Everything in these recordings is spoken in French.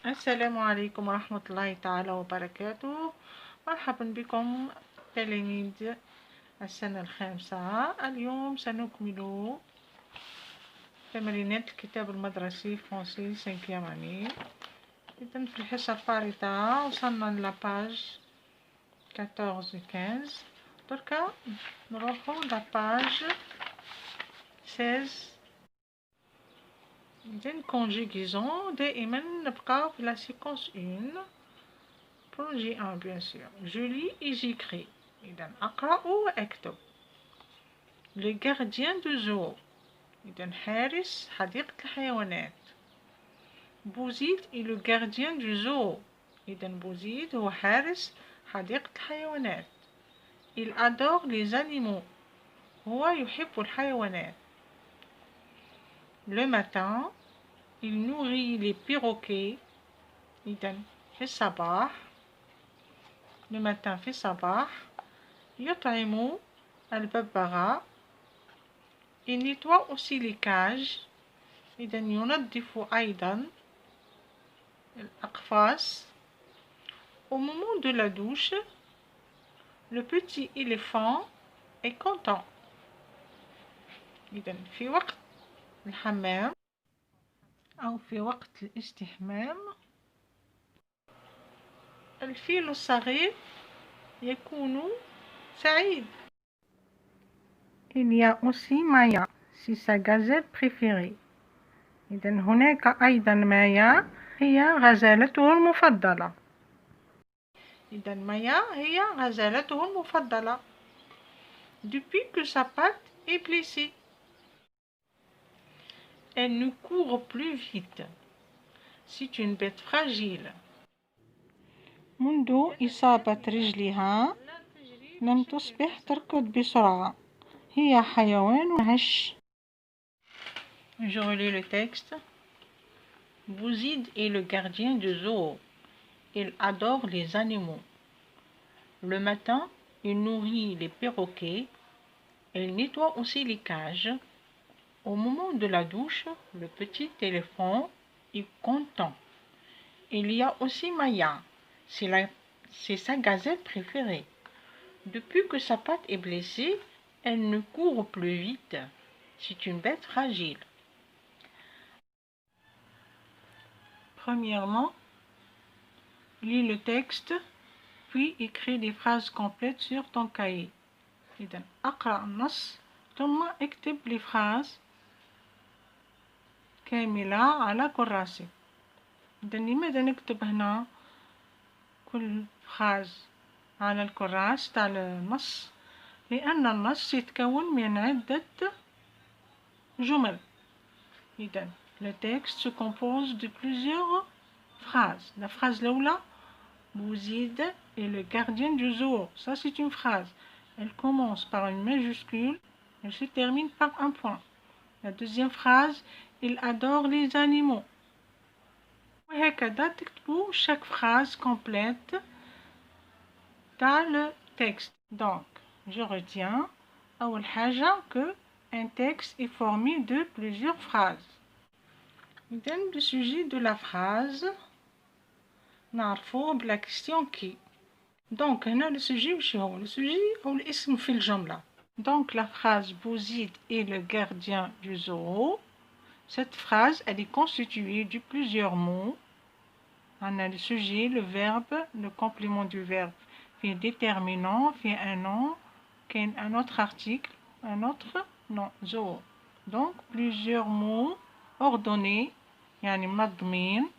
السلام عليكم ورحمة الله تعالى وبركاته. مرحبا بكم تلاميذ السنة الخامسة. اليوم سنكمل تمرينات الكتاب المدرسي فرنسي 5e année. إذن في الحصة الفارطة وصلنا للباج 14 و 15. دركا نروحو لباج 16. إذن conjugaison دائما نبقى في la séquence 1. projet 1 bien sûr. Je lis et j'écris. إذن أقرأ وأكتب. Le gardien du zoo. إذن حارس حديقة الحيوانات. بوزيد est le gardien du zoo. إذن بوزيد هو حارس حديقة الحيوانات. Il adore les animaux. هو يحب الحيوانات. Le matin, il nourrit les perroquets. إذن في الصباح. Le matin في الصباح. يطعم الببغاء. Il nettoie aussi les cages. إذن ينظف أيضا الأقفاص. Au moment de la douche, le petit éléphant est content. إذن في وقت الحمام أو في وقت الاستحمام الفيل الصغير يكون سعيد. Il y a aussi Maya, c'est sa gazelle préférée. إذن هناك أيضا مايا هي غزالته المفضلة. إذن مايا هي غزالته المفضلة. Depuis que sa patte est blessée, elle ne court plus vite. C'est une bête fragile. منذ إصابة رجلها لم تصبح تركض بسرعة. هي حيوان هش. Je relis le texte. Bouzid est le gardien du zoo. Il adore les animaux. Le matin, il nourrit les perroquets. Il nettoie aussi les cages. Au moment de la douche, le petit éléphant est content. Il y a aussi Maya. C'est sa gazelle préférée. Depuis que sa patte est blessée, elle ne court plus vite. C'est une bête fragile. Premièrement, lis le texte, puis écris des phrases complètes sur ton cahier. إذن أقرأ النص ثم اكتب les phrases كاملة على كراسة. إذن لماذا نكتب هنا كل فراز على الكراس تاع النص؟ لأن النص يتكون من عدة جمل. إذن le texte se compose de plusieurs phrases. La phrase الأولى Bouzid est le gardien du zoo. Ça c'est une phrase. Elle commence par une majuscule, elle se termine par un point. La deuxième phrase, il adore les animaux. وهكذا تكتبوا chaque phrase complète dans le texte. Donc, je retiens أول حاجة que un texte est formé de plusieurs phrases. إذن le sujet de la phrase نعرفوه بلا question qui. Donc هنا le sujet وش هو؟ le sujet هو الاسم في الجملة. Donc la phrase Bouzid est le gardien du zoo. Cette phrase elle est constituée de plusieurs mots. On a le sujet, le verbe, le complément du verbe. Fait déterminant, fait un nom, un autre article, un autre nom, zoo. Donc plusieurs mots ordonnés, يعني منظمين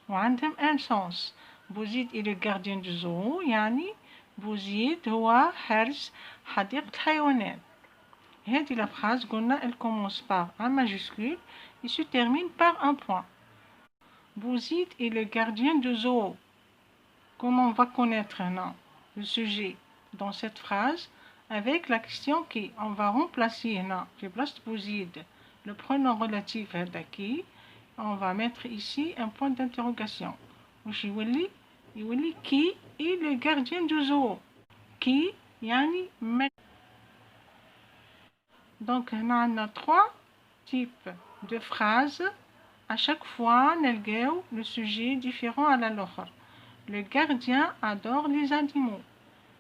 وعندهم un sens. بوزيد est le gardien du zoo يعني بوزيد هو حارس حديقة الحيوانات. هذه la phrase قلنا elle commence par un majuscule et se termine par un point. Bouzid est le gardien du zoo. Comment on va connaître le sujet dans cette phrase avec la question qui? On va remplacer في place Bouzid le pronom relatif qui. On va mettre ici un point d'interrogation. يولي qui est le gardien du zoo. Qui يعني من. Donc on a trois types de phrases à chaque fois نلقاو le sujet différent على الآخر. Le gardien adore les animaux.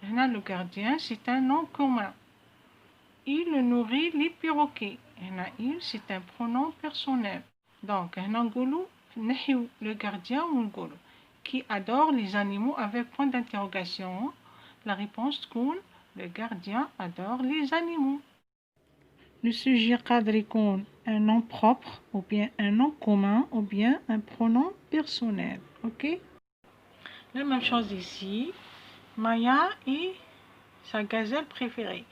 هنا le gardien c'est un nom commun. Il nourrit les perroquets. هنا il c'est un pronom personnel. Donc هنا نقولو نحيو le gardien ونقولو qui adore les animaux avec point d'interrogation. La réponse تكون le gardien adore les animaux. Le sujet قادر يكون un nom propre ou bien un nom commun ou bien un pronom personnel. Ok? La même chose ici. Maya et sa gazelle préférée.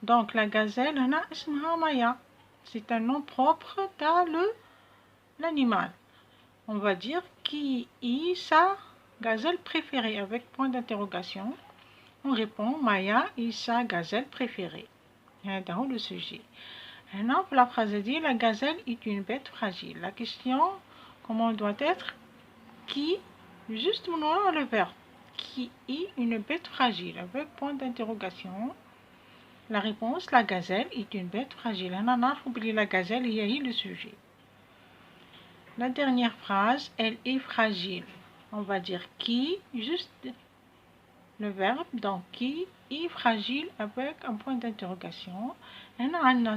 Donc la gazelle, هنا اسمها Maya. C'est un nom propre dans l'animal. On va dire qui est sa gazelle préférée avec point d'interrogation. On répond Maya est sa gazelle préférée. هذا هو le sujet. Maintenant, la phrase dit la gazelle est une bête fragile. La question, comment elle doit être? Qui, juste maintenant le verbe, qui est une bête fragile avec point d'interrogation. La réponse, la gazelle est une bête fragile. On a oublié la gazelle, il y a eu le sujet. La dernière phrase, elle est fragile. On va dire qui, juste le verbe, donc qui est fragile avec un point d'interrogation. Et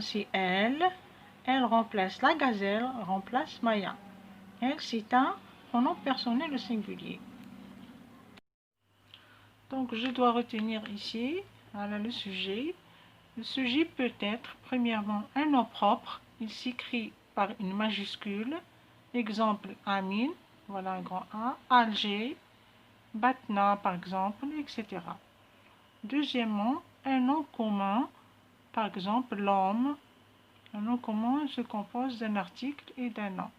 c'est elle remplace la gazelle, remplace Maya. Elle, c'est un pronom personnel au singulier. Donc, je dois retenir ici, voilà le sujet. Le sujet peut être, premièrement, un nom propre. Il s'écrit par une majuscule. Exemple, Amin, voilà un grand A. Alger, Batna, par exemple, etc. Deuxièmement, un nom commun, par exemple, l'homme. Un nom commun se compose d'un article et d'un nom.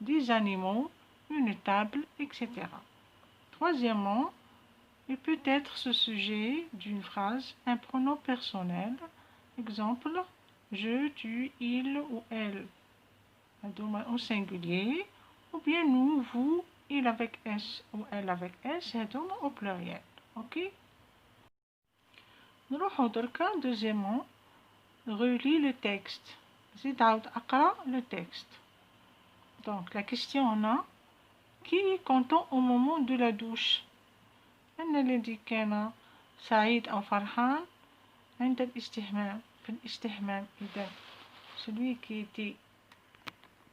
Des animaux, une table, etc. Troisièmement, il peut être ce sujet d'une phrase un pronom personnel. Exemple, je, tu, il ou elle au singulier, ou bien nous, vous, il avec S ou elle avec S au pluriel. Ok? نروحو دركا deuxièmement, relis le texte. زيد عاود اقرا le texte. Donc la question on a qui est content au moment de la douche. أنا الذي كان سعيد أو فرحان عند الاستحمام في الاستحمام. إذا celui qui était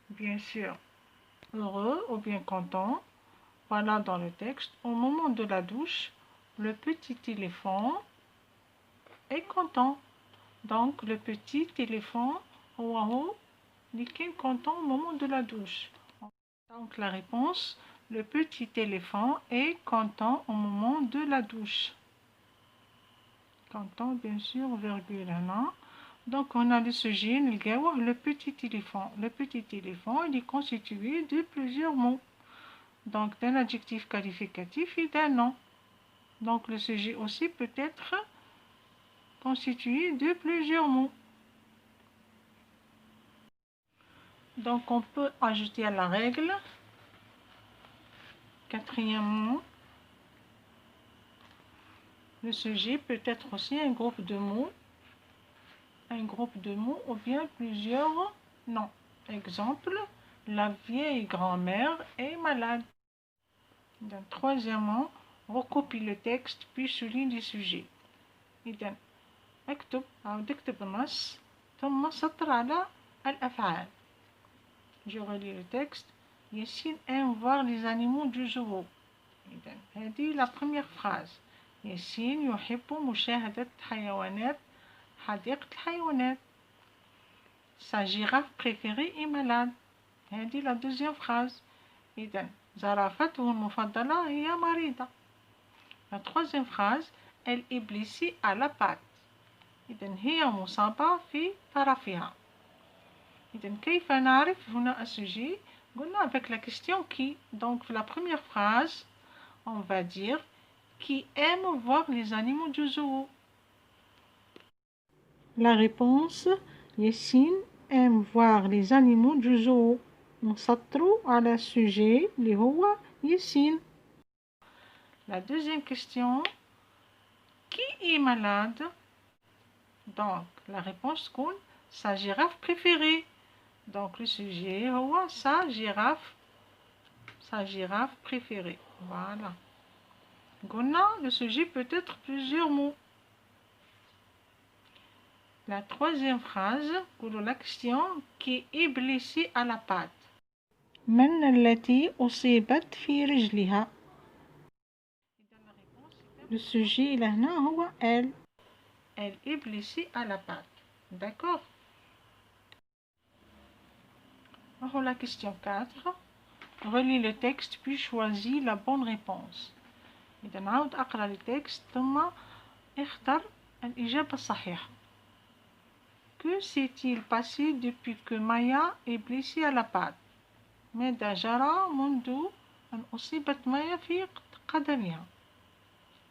bien sûr heureux ou bien content. Voilà dans le texte. Au moment de la douche, le petit éléphant est content. Donc le petit éléphant est content au moment de la douche. Donc la réponse, le petit éléphant est content au moment de la douche. Content bien sûr, virgule là. Donc on a le sujet, le petit éléphant. Le petit éléphant, il est constitué de plusieurs mots. Donc d'un adjectif qualificatif et d'un nom. Donc le sujet aussi peut être constitué de plusieurs mots. Donc on peut ajouter à la règle. Quatrièmement, le sujet peut être aussi un groupe de mots. Un groupe de mots ou bien plusieurs noms. Exemple, la vieille grand-mère est malade. Donc, troisièmement, recopie le texte puis souligne les sujets. إذن اكتب أو تكتب النص ثم سطر على الأفعال. Je relis le texte. Yassine aime voir les animaux du zoo. إذن هذه la première phrase. ياسين يحب مشاهدة حيوانات حديقة الحيوانات. Sa girafe préférée est malade. هذه la deuxième phrase. إذن زرافته المفضلة هي مريضة. La troisième phrase, elle est blessée à la patte. إذن هي مصابة في طرفها. إذن كيف نعرف هنا السوجي؟ قلنا avec la question qui. Donc la première phrase, on va dire qui aime voir les animaux du zoo. La réponse, Yassine aime voir les animaux du zoo. نسطروا على السوجي اللي هو ياسين. La deuxième question, qui est malade? Donc la réponse coule sa girafe préférée. Donc le sujet sa girafe préférée. Voilà. Le sujet peut être plusieurs mots. La troisième phrase, la question qui est blessée à la patte. من التي أصيبت في رجلها. Le sujet là هو elle. Elle est blessée à la patte. D'accord? Alors la question 4. Relis le texte puis choisis la bonne réponse. إذا نعاود أقرأ التكست ثم اختر الإجابة الصحيحة. Que s'est-il passé depuis que Maya est blessée à la patte? ماذا جرى منذ أن أصيبت مايا في قدمها؟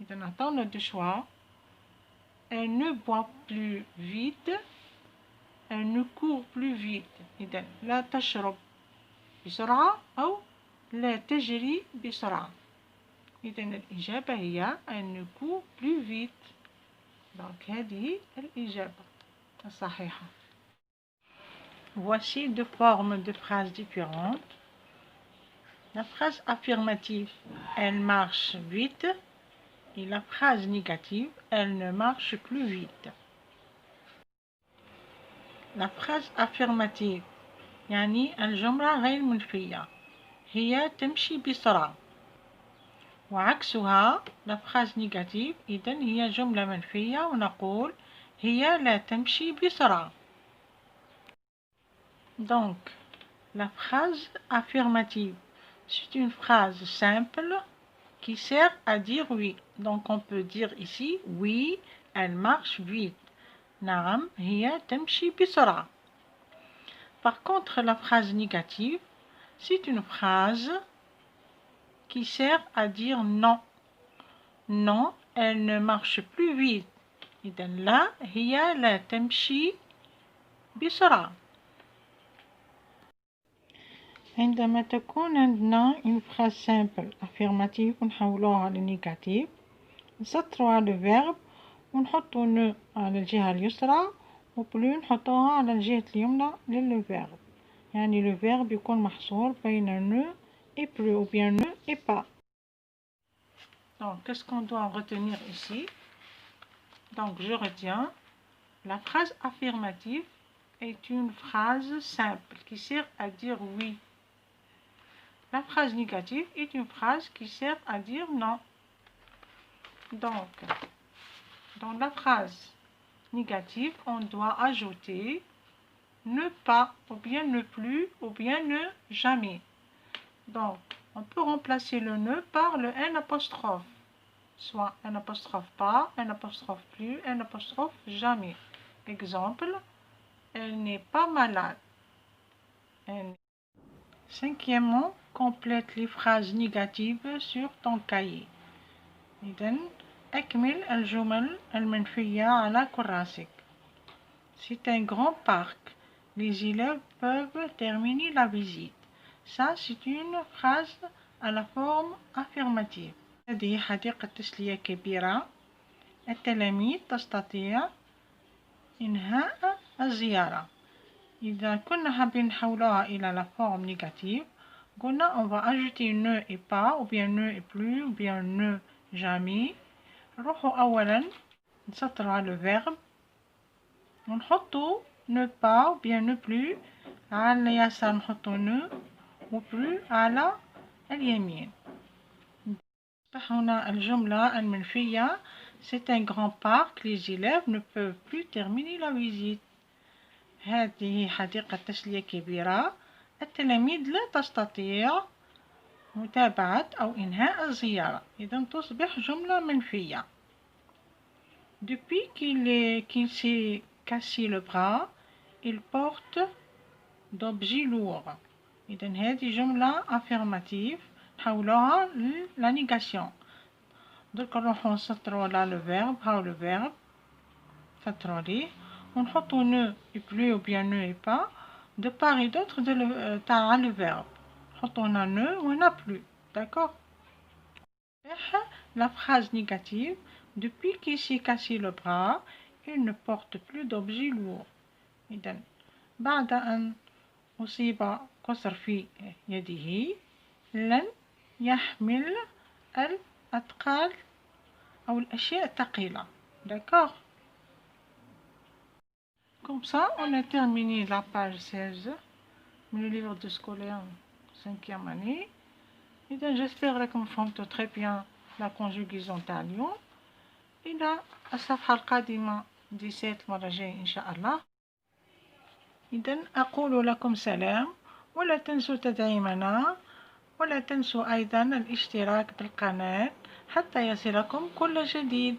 إذا نعطونا دو شوا. Elle ne boit plus vite. Elle ne court plus vite. إذا لا تشرب بسرعة أو لا تجري بسرعة. إذا الإجابة هي elle ne court plus vite. Donc هذه الإجابة الصحيحة. Voici deux formes de phrases différentes. La phrase affirmative, elle marche vite, et la phrase négative, elle ne marche plus vite. La phrase affirmative يعني الجملة غير منفية هي تمشي بسرعة. وعكسها la phrase négative إذن هي جملة منفية ونقول هي لا تمشي بسرعة. Donc, la phrase affirmative, c'est une phrase simple qui sert à dire oui. Donc, on peut dire ici, oui, elle marche vite. نعم هي تمشي بسرعة. Par contre, la phrase négative, c'est une phrase qui sert à dire non. Non, elle ne marche plus vite. إذن لا هي لا تمشي بسرعة. عندما تكون عندنا une phrase simple affirmative ونحولوها على négative نسطروا على الverb ونحطوا ne على الجهة اليسرى وبلو نحطوها على الجهة اليمنى للverb. يعني le verbe يكون محصور بين ne et plus ou bien ne et pas. Donc qu'est-ce qu'on doit retenir ici? Donc je retiens la phrase affirmative est une phrase simple qui sert à dire oui. La phrase négative est une phrase qui sert à dire non. Donc, dans la phrase négative, on doit ajouter ne pas, ou bien ne plus, ou bien ne jamais. Donc, on peut remplacer le ne par le n apostrophe. Soit n apostrophe pas, n apostrophe plus, n apostrophe jamais. Exemple, elle n'est pas malade. Cinquièmement, complète les phrases négatives sur ton cahier. إذن أكمل الجمل المنفية على كراسك. C'est un grand parc. Les élèves peuvent terminer la visite. Ça, c'est une phrase à la forme affirmative. هذه حديقة تسلية كبيرة. التلاميذ تستطيع إنهاء الزيارة. إذا كنا حابين نحولها إلى la forme négative قلنا on va ajouter ne et pas ou bien ne et plus ou bien ne jamais. نروحوا أولا نسطروا على le verbe ونحطوا ne pas ou bien ne plus على اليسار نحطوا ne و plus على اليمين. هنا الجملة المنفية c'est un grand parc les élèves ne peuvent plus terminer la visite. هذه حديقة تسلية كبيرة التلاميذ لا تستطيع متابعة أو إنهاء الزيارة. إذن تصبح جملة منفية. Depuis qu'il s'est cassé le bras, il porte d'objets lourds. إذن هذه جملة affirmative نحولوها la négation. درك نروحو نسطرو على le verbe هاو le verbe سطرو ليه ونحطو ne et plus ou bien ne et pas de part et d'autre de le verbe. نحطو هنا ne وهنا plus. D'accord? La phrase négative depuis qu'il s'est cassé le bras il ne porte plus d'objets lourds. إذن بعد أن أصيب كسر في يده لن يحمل الأثقال أو الأشياء الثقيلة. D'accord? Comme ça, on a terminé la page 16 من le livre de scolaire 5e année. إذا j'espère لكم فهمتوا très bien la conjugaison تاع اليوم. إلى الصفحة القادمة 17 المرة الجاية إن شاء الله. إذا أقول لكم سلام، ولا تنسوا تدعيمنا، ولا تنسوا أيضا الاشتراك بالقناة حتى يصلكم كل جديد.